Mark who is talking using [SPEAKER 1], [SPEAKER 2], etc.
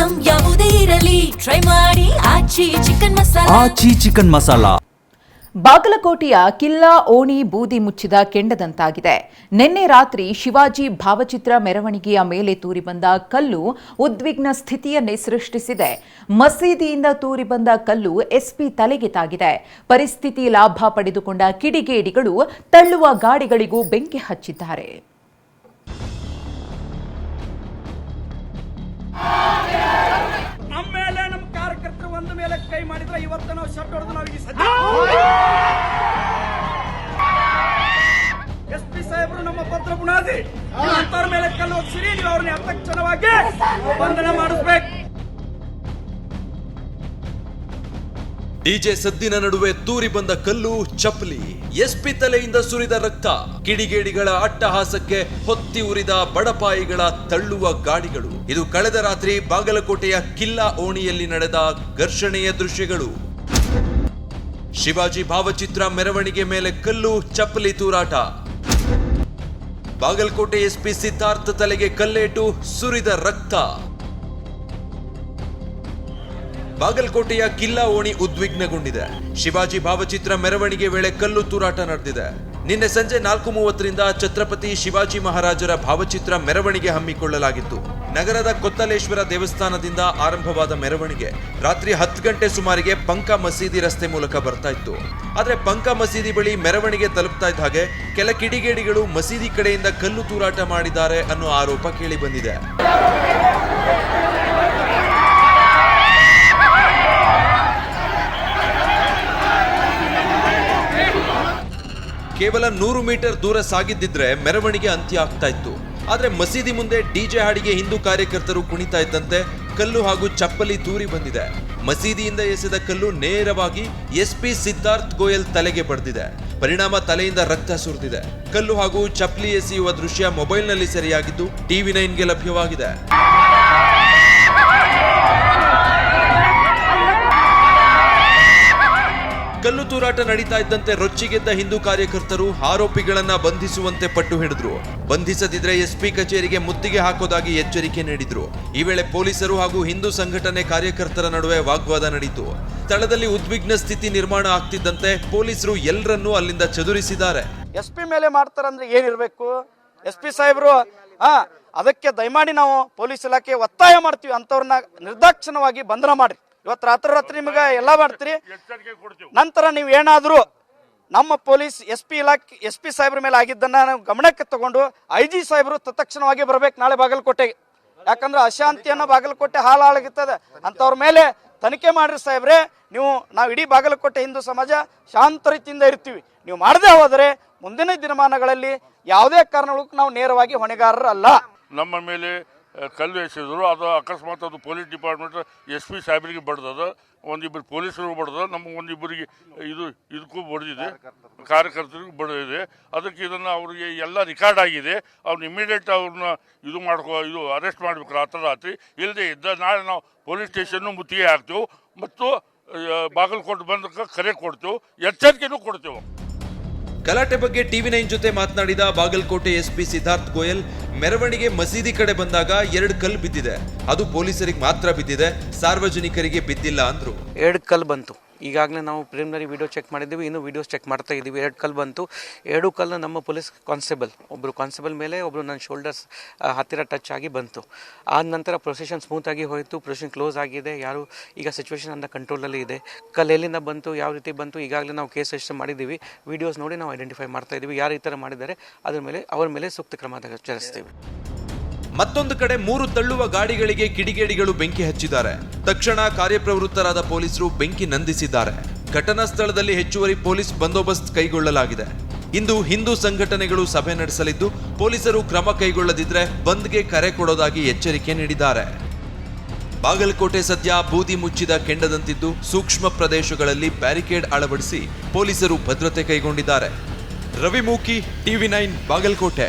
[SPEAKER 1] Item ಯಾವುದೇ ಇರಲಿ try ಮಾಡಿ ಆಚಿ ಚಿಕನ್ ಮಸಾಲಾ.
[SPEAKER 2] ಬಾಗಲಕೋಟೆಯ ಕಿಲ್ಲಾ ಓಣಿ ಬೂದಿ ಮುಚ್ಚಿದ ಕೆಂಡದಂತಾಗಿದೆ. ನಿನ್ನೆ ರಾತ್ರಿ ಶಿವಾಜಿ ಭಾವಚಿತ್ರ ಮೆರವಣಿಗೆಯ ಮೇಲೆ ತೂರಿ ಬಂದ ಕಲ್ಲು ಉದ್ವಿಗ್ನ ಸ್ಥಿತಿಯನ್ನೇ ಸೃಷ್ಟಿಸಿದೆ. ಮಸೀದಿಯಿಂದ ತೂರಿ ಬಂದ ಕಲ್ಲು ಎಸ್ಪಿ ತಲೆಗೆ ತಾಗಿದೆ. ಪರಿಸ್ಥಿತಿ ಲಾಭ ಪಡೆದುಕೊಂಡ ಕಿಡಿಗೇಡಿಗಳು ತಳ್ಳುವ ಗಾಡಿಗಳಿಗೂ ಬೆಂಕಿ ಹಚ್ಚಿದ್ದಾರೆ.
[SPEAKER 3] ಒಂದು ಮೇಲೆ ಕೈ ಮಾಡಿದ್ರೆ ಇವತ್ತು ನಾವು ಶರ್ಟ್ ಹೊಡೆದು ನಾವೀಗ ಎಸ್ಪಿ ಸಾಹೇಬರು ನಮ್ಮ ಭದ್ರ ಬುನಾದಿ ಅಂತವ್ರ ಮೇಲೆ ಕಲ್ಲು ಹೋಗ್ಸಿರಿ, ನೀವು ಅವ್ರನ್ನ ಅರ್ಥಕ್ಷಣವಾಗಿ ಬಂಧನ ಮಾಡಿಸ್ಬೇಕು.
[SPEAKER 4] ಡಿಜೆ ಸದ್ದಿನ ನಡುವೆ ತೂರಿ ಬಂದ ಕಲ್ಲು ಚಪ್ಪಲಿ, ಎಸ್ಪಿ ತಲೆಯಿಂದ ಸುರಿದ ರಕ್ತ, ಕಿಡಿಗೇಡಿಗಳ ಅಟ್ಟಹಾಸಕ್ಕೆ ಹೊತ್ತಿ ಉರಿದ ಬಡಪಾಯಿಗಳ ತಳ್ಳುವ ಗಾಡಿಗಳು. ಇದು ಕಳೆದ ರಾತ್ರಿ ಬಾಗಲಕೋಟೆಯ ಕಿಲ್ಲಾ ಓಣಿಯಲ್ಲಿ ನಡೆದ ಘರ್ಷಣೆಯ ದೃಶ್ಯಗಳು. ಶಿವಾಜಿ ಭಾವಚಿತ್ರ ಮೆರವಣಿಗೆ ಮೇಲೆ ಕಲ್ಲು ಚಪ್ಪಲಿ ತೂರಾಟ. ಬಾಗಲಕೋಟೆ ಎಸ್ಪಿ ಸಿದ್ಧಾರ್ಥ ತಲೆಗೆ ಕಲ್ಲೇಟು, ಸುರಿದ ರಕ್ತ. ಬಾಗಲಕೋಟೆಯ ಕಿಲ್ಲಾ ಓಣಿ ಉದ್ವಿಗ್ನಗೊಂಡಿದೆ. ಶಿವಾಜಿ ಭಾವಚಿತ್ರ ಮೆರವಣಿಗೆ ವೇಳೆ ಕಲ್ಲು ತೂರಾಟ ನಡೆದಿದೆ. ನಿನ್ನೆ ಸಂಜೆ 4:30ರಿಂದ ಛತ್ರಪತಿ ಶಿವಾಜಿ ಮಹಾರಾಜರ ಭಾವಚಿತ್ರ ಮೆರವಣಿಗೆ ಹಮ್ಮಿಕೊಳ್ಳಲಾಗಿತ್ತು. ನಗರದ ಕೊತ್ತಲೇಶ್ವರ ದೇವಸ್ಥಾನದಿಂದ ಆರಂಭವಾದ ಮೆರವಣಿಗೆ ರಾತ್ರಿ 10 ಗಂಟೆ ಸುಮಾರಿಗೆ ಪಂಕ ಮಸೀದಿ ರಸ್ತೆ ಮೂಲಕ ಬರ್ತಾ ಇತ್ತು. ಆದ್ರೆ ಪಂಕ ಮಸೀದಿ ಬಳಿ ಮೆರವಣಿಗೆ ತಲುಪ್ತಾ ಇದ್ದ ಹಾಗೆ ಕೆಲ ಕಿಡಿಗೇಡಿಗಳು ಮಸೀದಿ ಕಡೆಯಿಂದ ಕಲ್ಲು ತೂರಾಟ ಮಾಡಿದ್ದಾರೆ ಅನ್ನೋ ಆರೋಪ ಕೇಳಿ ಬಂದಿದೆ. ಕೇವಲ 100 ಮೀಟರ್ ದೂರ ಸಾಗಿದ್ದಿದ್ರೆ ಮೆರವಣಿಗೆ ಅಂತ್ಯ ಆಗ್ತಾ ಇತ್ತು. ಆದ್ರೆ ಮಸೀದಿ ಮುಂದೆ ಡಿಜೆ ಹಾಡಿಗೆ ಹಿಂದೂ ಕಾರ್ಯಕರ್ತರು ಕುಣಿತಾ ಇದ್ದಂತೆ ಕಲ್ಲು ಹಾಗೂ ಚಪ್ಪಲಿ ತೂರಿ ಬಂದಿದೆ. ಮಸೀದಿಯಿಂದ ಎಸೆದ ಕಲ್ಲು ನೇರವಾಗಿ ಎಸ್ಪಿ ಸಿದ್ಧಾರ್ಥ್ ಗೋಯಲ್ ತಲೆಗೆ ಬಡಿದಿದೆ. ಪರಿಣಾಮ ತಲೆಯಿಂದ ರಕ್ತ ಸುರಿದಿದೆ. ಕಲ್ಲು ಹಾಗೂ ಚಪ್ಪಲಿ ಎಸೆಯುವ ದೃಶ್ಯ ಮೊಬೈಲ್ನಲ್ಲಿ ಸೆರೆಯಾಗಿದ್ದು TV9ಗೆ ಲಭ್ಯವಾಗಿದೆ. ಕಲ್ಲು ತೂರಾಟ ನಡೀತಾ ಇದ್ದಂತೆ ರೊಚ್ಚಿಗೆದ್ದ ಹಿಂದೂ ಕಾರ್ಯಕರ್ತರು ಆರೋಪಿಗಳನ್ನ ಬಂಧಿಸುವಂತೆ ಪಟ್ಟು ಹಿಡಿದ್ರು. ಬಂಧಿಸದಿದ್ರೆ ಎಸ್ಪಿ ಕಚೇರಿಗೆ ಮುತ್ತಿಗೆ ಹಾಕೋದಾಗಿ ಎಚ್ಚರಿಕೆ ನೀಡಿದ್ರು. ಈ ವೇಳೆ ಪೊಲೀಸರು ಹಾಗೂ ಹಿಂದೂ ಸಂಘಟನೆ ಕಾರ್ಯಕರ್ತರ ನಡುವೆ ವಾಗ್ವಾದ ನಡೆಯಿತು. ಸ್ಥಳದಲ್ಲಿ ಉದ್ವಿಗ್ನ ಸ್ಥಿತಿ ನಿರ್ಮಾಣ ಆಗ್ತಿದ್ದಂತೆ ಪೊಲೀಸರು ಎಲ್ಲರನ್ನೂ ಅಲ್ಲಿಂದ ಚದುರಿಸಿದ್ದಾರೆ.
[SPEAKER 3] ಎಸ್ಪಿ ಮೇಲೆ ಮಾಡ್ತಾರಂದ್ರೆ ಏನಿರ್ಬೇಕು? ಎಸ್ಪಿ ಸಾಹೇಬರು ಅದಕ್ಕೆ ದಯಮಾಡಿ ನಾವು ಪೊಲೀಸ್ ಇಲಾಖೆ ಒತ್ತಾಯ ಮಾಡ್ತೀವಿ, ಅಂತವ್ರನ್ನ ನಿರ್ದಾಕ್ಷಿಣ್ಯವಾಗಿ ಬಂಧನ ಮಾಡಿ. ಇವತ್ತು ರಾತ್ರಿ ನಿಮಗೆ ಎಲ್ಲ ಮಾಡ್ತೀರಿ. ನಂತರ ನೀವು ಏನಾದರೂ ನಮ್ಮ ಪೊಲೀಸ್ ಎಸ್ಪಿ ಸಾಹೇಬ್ರ ಮೇಲೆ ಆಗಿದ್ದನ್ನ ನಾವು ಗಮನಕ್ಕೆ ತಗೊಂಡು IG ಸಾಹೇಬರು ತತ್ಕ್ಷಣವಾಗಿ ಬರ್ಬೇಕು ನಾಳೆ ಬಾಗಲಕೋಟೆಗೆ. ಯಾಕಂದ್ರೆ ಅಶಾಂತಿಯನ್ನ ಬಾಗಲಕೋಟೆ ಹಾಳಾಗಿರ್ತದೆ. ಅಂತವ್ರ ಮೇಲೆ ತನಿಖೆ ಮಾಡ್ರಿ ಸಾಹೇಬ್ರೆ. ನಾವು ಇಡೀ ಬಾಗಲಕೋಟೆ ಹಿಂದೂ ಸಮಾಜ ಶಾಂತ ರೀತಿಯಿಂದ ಇರ್ತೀವಿ. ನೀವು ಮಾಡದೆ ಹೋದರೆ ಮುಂದಿನ ದಿನಮಾನಗಳಲ್ಲಿ ಯಾವುದೇ ಕಾರಣಕ್ಕೂ ನಾವು ನೇರವಾಗಿ ಹೊಣೆಗಾರರಲ್ಲ.
[SPEAKER 5] ನಮ್ಮ ಮೇಲೆ ಕಲ್ಲು ಎಸೆದ್ರು. ಅದು ಅಕಸ್ಮಾತ್ ಅದು ಪೊಲೀಸ್ ಡಿಪಾರ್ಟ್ಮೆಂಟ್ SP ಸಾಹೇಬರಿಗೆ ಬಡ್ದದ, ಒಂದಿಬ್ಬರು ಪೊಲೀಸರು ಬಡ್ದ, ನಮಗೆ ಒಂದಿಬ್ಬರಿಗೆ ಇದಕ್ಕೂ ಬಡ್ದಿದೆ, ಕಾರ್ಯಕರ್ತರಿಗೂ ಬಡ್ದಿದೆ. ಅದಕ್ಕೆ ಇದನ್ನು ಅವ್ರಿಗೆ ಎಲ್ಲ ರೆಕಾರ್ಡ್ ಆಗಿದೆ. ಅವ್ರನ್ನ ಇಮಿಡಿಯೇಟ್ ಅವ್ರನ್ನ ಇದು ಅರೆಸ್ಟ್ ಮಾಡಬೇಕು ರಾತ್ರಿ. ಇಲ್ಲದೆ ಇದ್ದ ನಾಳೆ ನಾವು ಪೊಲೀಸ್ ಸ್ಟೇಷನ್ನು ಮುತ್ತಿಗೆ ಹಾಕ್ತೇವೆ ಮತ್ತು ಬಾಗಲಕೋಟೆ ಬಂದಕ್ಕೆ ಕರೆ ಕೊಡ್ತೇವೆ, ಎಚ್ಚರಿಕೆನೂ ಕೊಡ್ತೇವೆ.
[SPEAKER 4] ಗಲಾಟೆ ಬಗ್ಗೆ TV9 ಜೊತೆ ಮಾತನಾಡಿದ ಬಾಗಲಕೋಟೆ SP ಸಿದ್ಧಾರ್ಥ್ ಗೋಯಲ್, ಮೆರವಣಿಗೆ ಮಸೀದಿ ಕಡೆ ಬಂದಾಗ 2 ಕಲ್ಲು ಬಿದ್ದಿದೆ, ಅದು ಪೊಲೀಸರಿಗೆ ಮಾತ್ರ ಬಿದ್ದಿದೆ, ಸಾರ್ವಜನಿಕರಿಗೆ ಬಿದ್ದಿಲ್ಲ ಅಂದ್ರು.
[SPEAKER 6] 2 ಕಲ್ಲು ಬಂತು. ಈಗಾಗಲೇ ನಾವು ಪ್ರಿಲಿಮಿನರಿ ವಿಡಿಯೋ ಚೆಕ್ ಮಾಡಿದ್ದೀವಿ, ಇನ್ನೂ ವಿಡಿಯೋಸ್ ಚೆಕ್ ಮಾಡ್ತಾ ಇದ್ದೀವಿ. 2 ಕಲ್ಲು ಬಂತು. 2 ಕಲ್ಲು ನಮ್ಮ ಪೊಲೀಸ್ ಒಬ್ಬರು ಕಾನ್ಸ್ಟೇಬಲ್ ಮೇಲೆ, ಒಬ್ಬರು ನನ್ನ ಶೋಲ್ಡರ್ಸ್ ಹತ್ತಿರ ಟಚ್ ಆಗಿ ಬಂತು. ಆದ ನಂತರ ಪ್ರೊಸೆಷನ್ ಸ್ಮೂತಾಗಿ ಹೋಯಿತು. ಪ್ರೊಸೆಷನ್ ಕ್ಲೋಸ್ ಆಗಿದೆ. ಯಾರು ಈಗ ಸಿಚುವೇಶನ್ ಅಂದ ಕಂಟ್ರೋಲಲ್ಲಿ ಇದೆ. ಕಲ್ಲು ಎಲ್ಲಿಂದ ಬಂತು, ಯಾವ ರೀತಿ ಬಂತು, ಈಗಾಗಲೇ ನಾವು ಕೇಸ್ ರಿಜಿಸ್ಟರ್ ಮಾಡಿದ್ದೀವಿ. ವಿಡಿಯೋಸ್ ನೋಡಿ ನಾವು ಐಡೆಂಟಿಫೈ ಮಾಡ್ತಾ ಇದ್ದೀವಿ. ಯಾರು ಈ ಥರ ಮಾಡಿದ್ದಾರೆ ಅವ್ರ ಮೇಲೆ ಸೂಕ್ತ ಕ್ರಮ ಜರುಗಿಸ್ತೀವಿ.
[SPEAKER 4] ಮತ್ತೊಂದು ಕಡೆ 3 ತಳ್ಳುವ ಗಾಡಿಗಳಿಗೆ ಕಿಡಿಗೇಡಿಗಳು ಬೆಂಕಿ ಹಚ್ಚಿದ್ದಾರೆ. ತಕ್ಷಣ ಕಾರ್ಯಪ್ರವೃತ್ತರಾದ ಪೊಲೀಸರು ಬೆಂಕಿ ನಂದಿಸಿದ್ದಾರೆ. ಘಟನಾ ಸ್ಥಳದಲ್ಲಿ ಹೆಚ್ಚುವರಿ ಪೊಲೀಸ್ ಬಂದೋಬಸ್ತ್ ಕೈಗೊಳ್ಳಲಾಗಿದೆ. ಇಂದು ಹಿಂದೂ ಸಂಘಟನೆಗಳು ಸಭೆ ನಡೆಸಲಿದ್ದು ಪೊಲೀಸರು ಕ್ರಮ ಕೈಗೊಳ್ಳದಿದ್ರೆ ಬಂದ್ಗೆ ಕರೆ ಕೊಡೋದಾಗಿ ಎಚ್ಚರಿಕೆ ನೀಡಿದ್ದಾರೆ. ಬಾಗಲಕೋಟೆ ಸದ್ಯ ಬೂದಿ ಮುಚ್ಚಿದ ಕೆಂಡದಂತಿದ್ದು ಸೂಕ್ಷ್ಮ ಪ್ರದೇಶಗಳಲ್ಲಿ ಬ್ಯಾರಿಕೇಡ್ ಅಳವಡಿಸಿ ಪೊಲೀಸರು ಭದ್ರತೆ ಕೈಗೊಂಡಿದ್ದಾರೆ. ರವಿ ಮೂಕಿ, TV9 ಬಾಗಲಕೋಟೆ.